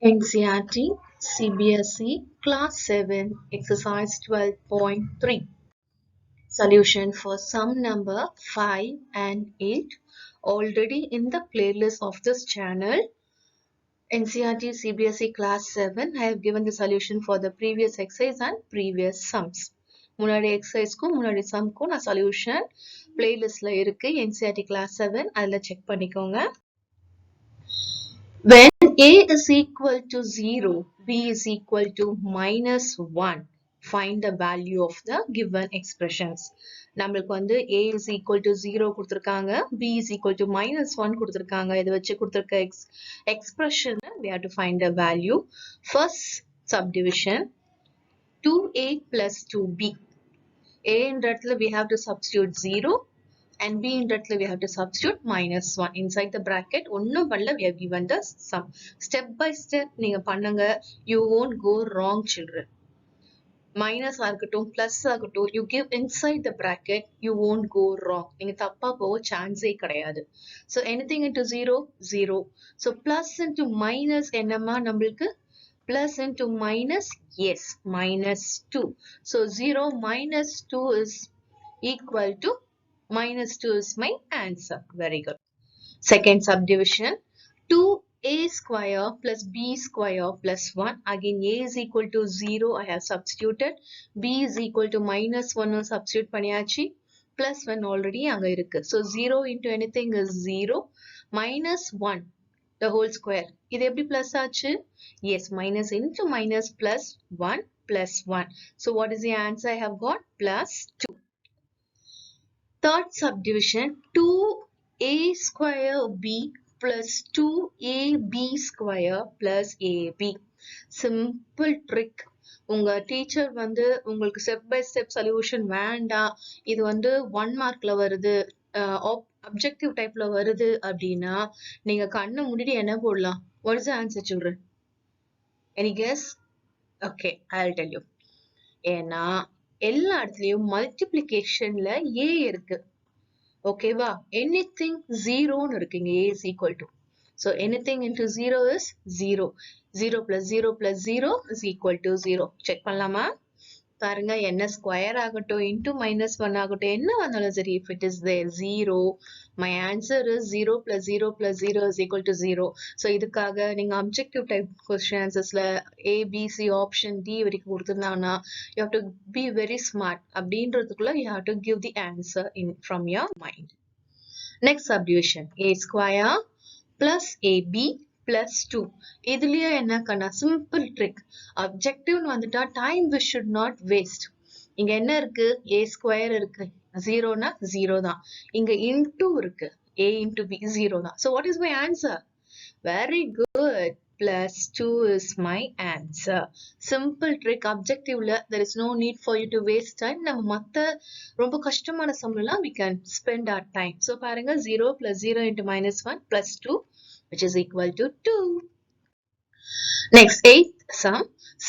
NCERT CBSE Class 7 Exercise 12.3 Solution for sum number 5 and 8 already in the playlist of this channel. NCERT CBSE Class 7 I have given the solution for the previous exercise and previous sums. முன்னாடி எக்ஸசைஸ்க்கும் முன்னாடி சம்க்கும் நான் solution பிளேலிஸ்ட்ல இருக்கு NCERT Class 7 அதில் check பண்ணிக்கோங்க. When A is equal to 0, B is equal to minus 1, find the value of the given expressions. நம்மளுக்கு வந்து A is equal to 0 கொடுத்திருக்காங்க, B is equal to minus 1 கொடுத்திருக்காங்க. இதை வச்சு கொடுத்திருக்க expression we have to find the value. First subdivision 2A plus 2B. A in இடத்துல we have to substitute 0. And B in இடத்துல we have to substitute minus 1 inside the bracket. ஒன்னும் பண்ணல, we have given the sum. Step by step நீங்க பண்ணுங்க, you won't go wrong children. Minus ஆகட்டும் plus ஆகட்டும், you give inside the bracket, you won't go wrong. நீங்க தப்பா போக சான்ஸே கிடையாது. So anything into 0, 0. So plus into minus என்னமா நம்மளுக்கு? Plus into minus, yes, minus 2. So 0 minus 2 is equal to minus 2 is my answer. Very good. Second subdivision 2a square plus b square plus 1. Again a is equal to 0. I have substituted. B is equal to minus 1. Substitute பண்ணியாச்சு. Plus 1 already அங்க இருக்கு. So 0 into anything is 0. Minus 1 the whole square. இது எப்படி plus ஆச்சு? Yes, minus into minus plus 1 plus 1. So what is the answer I have got? Plus 2. Third subdivision 2a square b plus 2ab square plus ab. Simple trick. உங்க teacher வந்து உங்களுக்கு step by step solution வேண்டாம், இது வந்து 1 மார்க்ல வருது, objective டைப்ல வருது அப்படின்னா நீங்க கண்ணை மூடிட்டு என்ன போடலாம்? What is the answer children? Any guess? Okay, I'll tell you. ஏன்னா எல்லா இடத்துலயும் மல்டிப்ளிகேஷன்ல a இருக்கு. ஓகேவா? anything 0ன்னு இருக்குங்க. a is equal to. So anything into 0 is 0. 0 plus 0 plus 0 is equal to 0. Check பண்ணலாமா? பாருங்க, என்ன ஸ்கொயர் ஆகட்டும் into minus 1 ஆகட்டும் என்ன வந்தாலும் சரி, if it is there 0, my answer is 0 plus 0 plus 0 is equal to 0. So இதுக்காக நீங்க objective type question answersல A, B, C option D வரைக்கும் கொடுத்திருந்தாங்கன்னா you have to be very smart. அப்படின்றதுக்குள்ள you have to give the answer in from your mind. Next subdivision A square plus AB plus 2. இதுலயே என்ன கண்ணா? simple trick. objective வந்துட்டா time we should not waste. இங்க என்ன இருக்கு? a square இருக்கு. 0 னா 0 தான். இங்க into இருக்கு. a into b 0 தான். So what is my answer? Very good. Plus 2 is my answer. Simple trick. objectiveல there is no need for you to waste time. நம்ம மத்த ரொம்ப கஷ்டமான சம்லாம் we can spend our time. So பாருங்க 0 plus 0 into minus 1 plus 2 which is equal to 2. Next, 8th sum,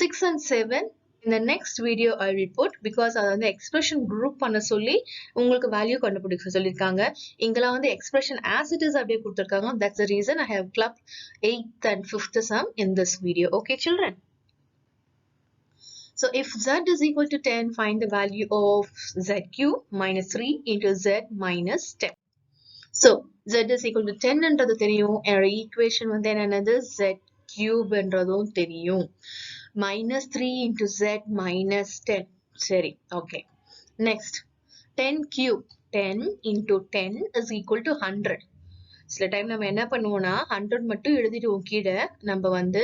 6 and 7. In the next video, I will put because அது வந்து expression group பண்ண சொல்லி உங்களுக்கு value கண்டுபிடிக்க சொல்லிருக்காங்க. இங்கெல்லாம் வந்து expression as it is அப்படியே கொடுத்திருக்காங்க. That's the reason I have clubbed 8th and 5th sum in this video. Okay, children? So if z is equal to 10, find the value of z cube minus 3 into z minus 10. So z is equal to 10 என்றது தெரியும். equation வந்து என்னது? z cube என்றதும் தெரியும். minus 3 into z minus 10. சரி, okay. Next, 10 cube. 10 into 10 is equal to 100. சில time நம்ம என்ன பண்ணுவோம்னா 100 மட்டும் எழுதிடுவோம் கீழே, நம்ம வந்து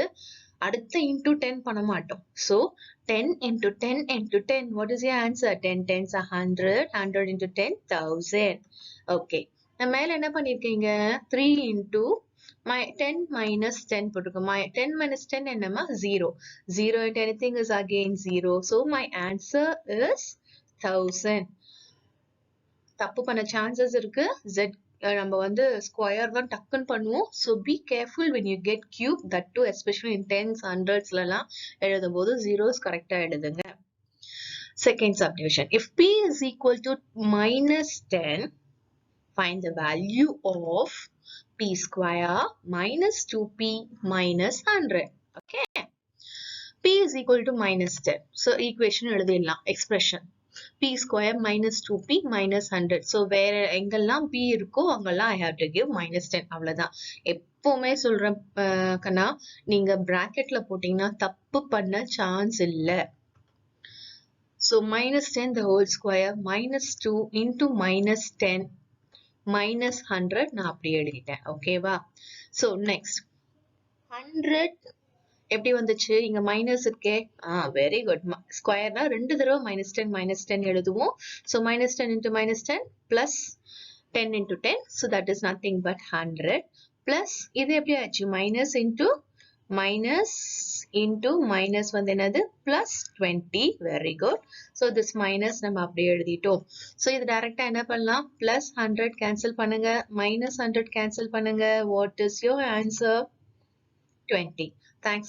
அடுத்த into 10 பண்ண மாட்டோம். So 10 into 10 into 10, what is your answer? 10 tens are 100. 100 into 10, 1000. Okay. நான் மேல என்ன பண்ணிருக்கீங்க? 3 into 10 minus 10 போட்டுருக்கோம். 10 minus 10 என்னமா? 0. 0 into anything is again 0. So my answer is 1000. தப்பு பண்ண chances இருக்கு. Z நம்ம வந்து ஸ்கொயர் தான் டக்குன்னு பண்ணுவோம். So be careful when you get cube, that too especially in tens, hundreds-லலாம் எழுதும் போது zeros கரெக்டா எழுதுங்க. Second subdivision. If P is equal to minus 10, find the value of p square minus 2p minus 100. Okay. P is equal to minus 10. So equation எழுதிடலாம் expression. P square minus 2P minus 100. So வேற எங்கெல்லாம் P இருக்கோ அங்கெல்லாம் I have to give minus 10. அவ்வளவுதான். எப்பவுமே சொல்றேன் கண்ணா, நீங்க bracketல போட்டீங்கன்னா தப்பு பண்ண சான்ஸ் இல்ல. So minus 10 the whole square minus 2 into minus 10 minus 100 நான் அப்படியே எழுதிட்டேன். ஓகேவா? So next 100 எப்படி வந்துச்சு? இங்க மைனஸ் இருக்கே. Very good. ஸ்கொயர்னா 2 தடவை minus 10 எழுதுவோம். So minus 10 into minus 10 plus 10 into 10. So that is nothing but 100 plus இது எப்படி ஆச்சு? minus into minus வந்து என்னது? plus 20. Very good. So this minus நம்ம அப்படியே எழுதிட்டோம். So இது டைரக்டா என்ன பண்ணலாம்? plus 100 cancel பண்ணுங்க. minus 100 cancel பண்ணுங்க. What is your answer? 20. Thanks.